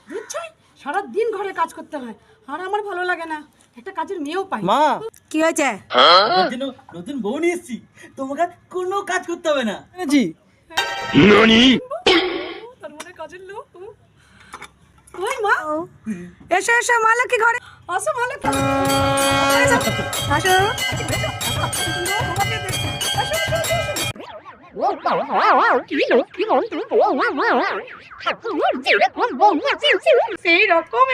বুঝছই সারা দিন ঘরে কাজ করতে হয় আর আমার ভালো লাগে না, একটা কাজের মেয়েও পাই। মা কি হয়েছে? নতুন বউ নিয়ে এসেছি, তোমাকে কোনো কাজ করতে হবে না। জি তার মানে কাজের লোক। ওই মা, এসো এসো মা লক্ষ্মী ঘরে আসো, মা লক্ষ্মী আসো। সেই রকম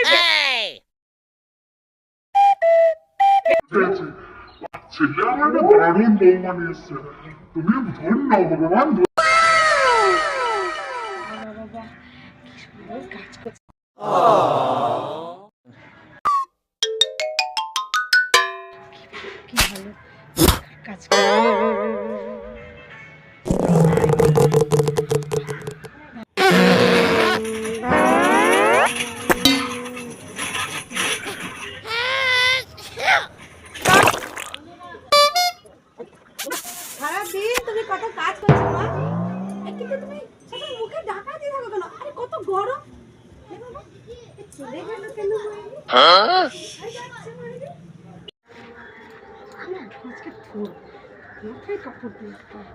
ছেলে আমার দারুণ বৌমা নিয়ে এসছে, তুমি ধন্য ভগবান। কি ভালো কাজ করে। সারাদিন তুমি কত কাজ করছো মা, কিন্তু তুমি সেটা মুখে ঢাকা দিয়ে থাকো কেন? আরে কত গরম। চলে গেল কেন?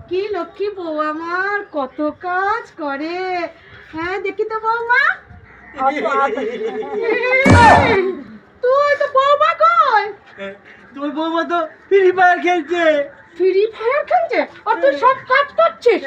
কি লক্ষ্মী বউ আমার, কত কাজ করে। হ্যাঁ দেখি তো বৌমা, তুই তো বৌমা কই? তোর বৌমা তো ফ্রি ফায়ার খেলছে। ফ্রি ফায়ার খেলছে আর তুই সব কাজ করছিস?